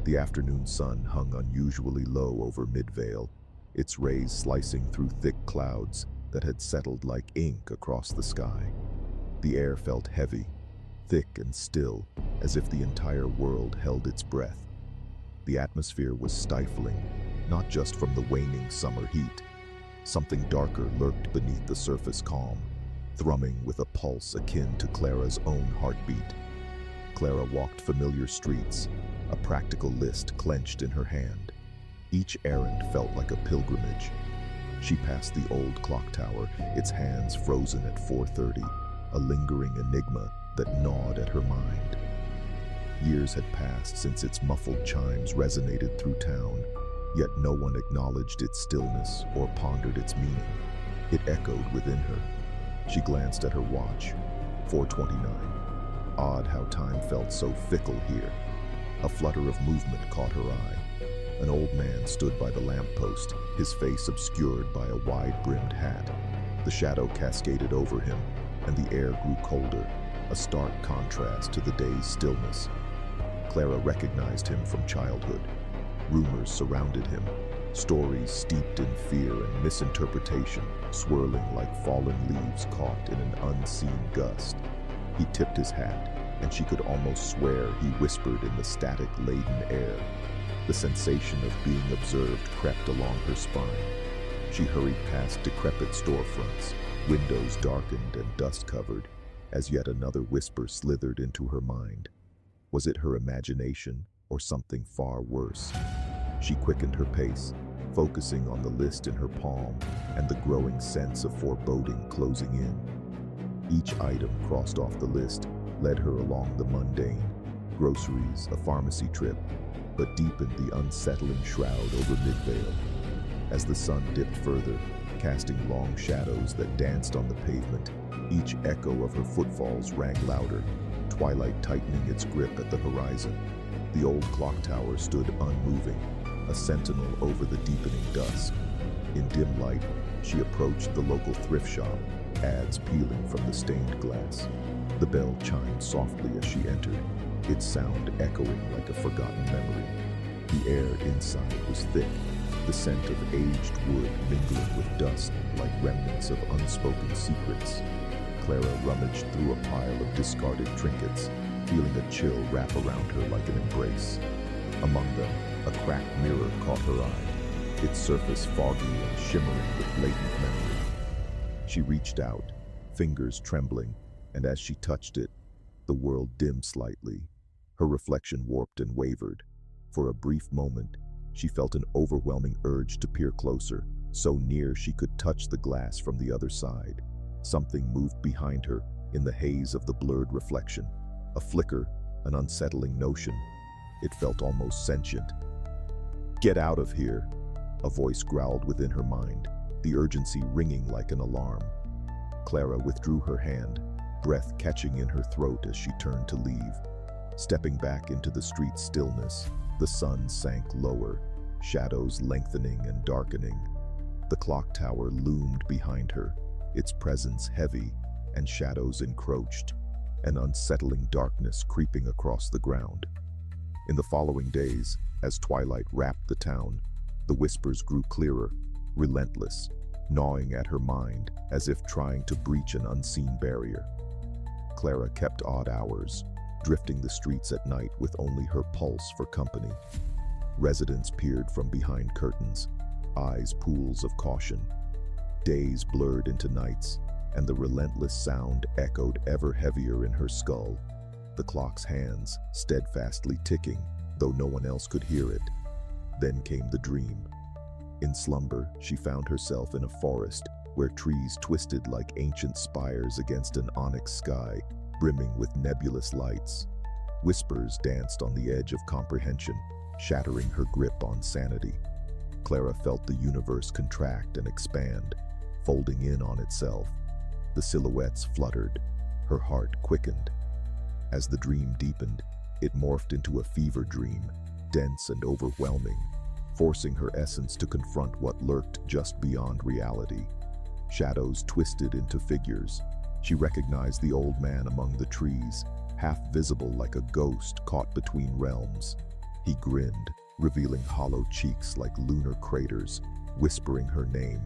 The afternoon sun hung unusually low over Midvale, its rays slicing through thick clouds that had settled like ink across the sky. The air felt heavy, thick and still, as if the entire world held its breath. The atmosphere was stifling, not just from the waning summer heat. Something darker lurked beneath the surface calm, thrumming with a pulse akin to Clara's own heartbeat. Clara walked familiar streets, a practical list clenched in her hand. Each errand felt like a pilgrimage. She passed the old clock tower, its hands frozen at 4:30, a lingering enigma that gnawed at her mind. Years had passed since its muffled chimes resonated through town, yet no one acknowledged its stillness or pondered its meaning. It echoed within her. She glanced at her watch, 4:29. Odd how time felt so fickle here. A flutter of movement caught her eye. An old man stood by the lamppost, his face obscured by a wide-brimmed hat. The shadow cascaded over him, and the air grew colder, a stark contrast to the day's stillness. Clara recognized him from childhood. Rumors surrounded him, stories steeped in fear and misinterpretation, swirling like fallen leaves caught in an unseen gust. He tipped his hat, and she could almost swear he whispered in the static-laden air. The sensation of being observed crept along her spine. She hurried past decrepit storefronts, windows darkened and dust-covered, as yet another whisper slithered into her mind. Was it her imagination or something far worse? She quickened her pace, focusing on the list in her palm and the growing sense of foreboding closing in. Each item crossed off the list led her along the mundane, groceries, a pharmacy trip, but deepened the unsettling shroud over Midvale. As the sun dipped further, casting long shadows that danced on the pavement, each echo of her footfalls rang louder, twilight tightening its grip at the horizon. The old clock tower stood unmoving, a sentinel over the deepening dusk. In dim light, she approached the local thrift shop, ads peeling from the stained glass. The bell chimed softly as she entered, its sound echoing like a forgotten memory. The air inside was thick, the scent of aged wood mingling with dust like remnants of unspoken secrets. Clara rummaged through a pile of discarded trinkets, feeling a chill wrap around her like an embrace. Among them, a cracked mirror caught her eye, its surface foggy and shimmering with latent memory. She reached out, fingers trembling, and as she touched it, the world dimmed slightly. Her reflection warped and wavered. For a brief moment, she felt an overwhelming urge to peer closer, so near she could touch the glass from the other side. Something moved behind her in the haze of the blurred reflection. A flicker, an unsettling notion. It felt almost sentient. "Get out of here," a voice growled within her mind, the urgency ringing like an alarm. Clara withdrew her hand, breath catching in her throat as she turned to leave. Stepping back into the street's stillness, the sun sank lower, shadows lengthening and darkening. The clock tower loomed behind her, its presence heavy and shadows encroached, an unsettling darkness creeping across the ground. In the following days, as twilight wrapped the town, the whispers grew clearer, relentless, gnawing at her mind as if trying to breach an unseen barrier. Clara kept odd hours, drifting the streets at night with only her pulse for company. Residents peered from behind curtains, eyes pools of caution. Days blurred into nights, and the relentless sound echoed ever heavier in her skull, the clock's hands steadfastly ticking, though no one else could hear it. Then came the dream. In slumber, she found herself in a forest where trees twisted like ancient spires against an onyx sky, brimming with nebulous lights. Whispers danced on the edge of comprehension, shattering her grip on sanity. Clara felt the universe contract and expand, folding in on itself. The silhouettes fluttered, her heart quickened. As the dream deepened, it morphed into a fever dream, dense and overwhelming, forcing her essence to confront what lurked just beyond reality. Shadows twisted into figures. She recognized the old man among the trees, half visible like a ghost caught between realms. He grinned, revealing hollow cheeks like lunar craters, whispering her name,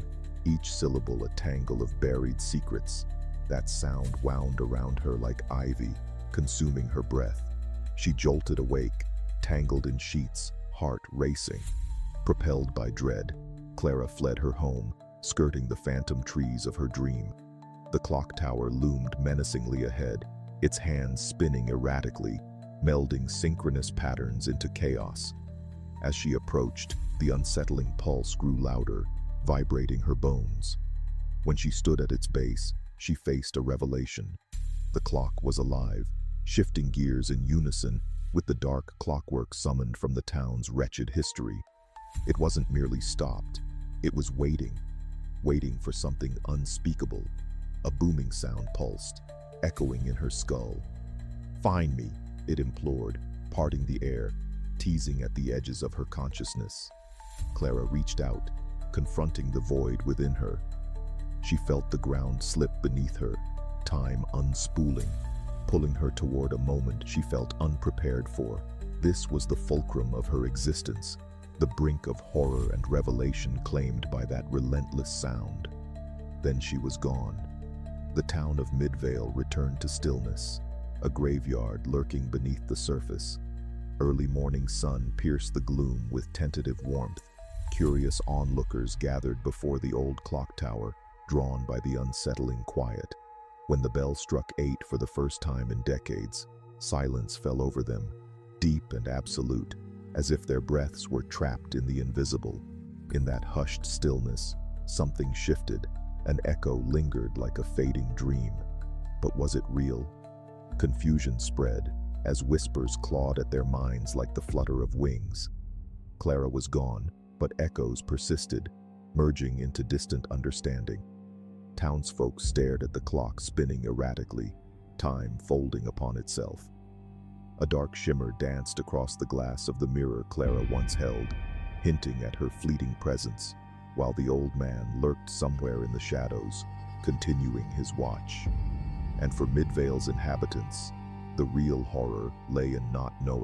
each syllable a tangle of buried secrets. That sound wound around her like ivy, consuming her breath. She jolted awake, tangled in sheets, heart racing. Propelled by dread, Clara fled her home, skirting the phantom trees of her dream. The clock tower loomed menacingly ahead, its hands spinning erratically, melding synchronous patterns into chaos. As she approached, the unsettling pulse grew louder, vibrating her bones. When she stood at its base, she faced a revelation. The clock was alive, shifting gears in unison with the dark clockwork summoned from the town's wretched history. It wasn't merely stopped, it was waiting for something unspeakable. A booming sound pulsed, echoing in her skull. "Find me," it implored, parting the air, teasing at the edges of her consciousness. Clara reached out, confronting the void within her. She felt the ground slip beneath her, time unspooling, pulling her toward a moment she felt unprepared for. This was the fulcrum of her existence, the brink of horror and revelation claimed by that relentless sound. Then she was gone. The town of Midvale returned to stillness, a graveyard lurking beneath the surface. Early morning sun pierced the gloom with tentative warmth. Curious onlookers gathered before the old clock tower, drawn by the unsettling quiet. When the bell struck 8 for the first time in decades, silence fell over them, deep and absolute, as if their breaths were trapped in the invisible. In that hushed stillness, something shifted, an echo lingered like a fading dream. But was it real? Confusion spread, as whispers clawed at their minds like the flutter of wings. Clara was gone, but echoes persisted, merging into distant understanding. Townsfolk stared at the clock spinning erratically, time folding upon itself. A dark shimmer danced across the glass of the mirror Clara once held, hinting at her fleeting presence, while the old man lurked somewhere in the shadows, continuing his watch. And for Midvale's inhabitants, the real horror lay in not knowing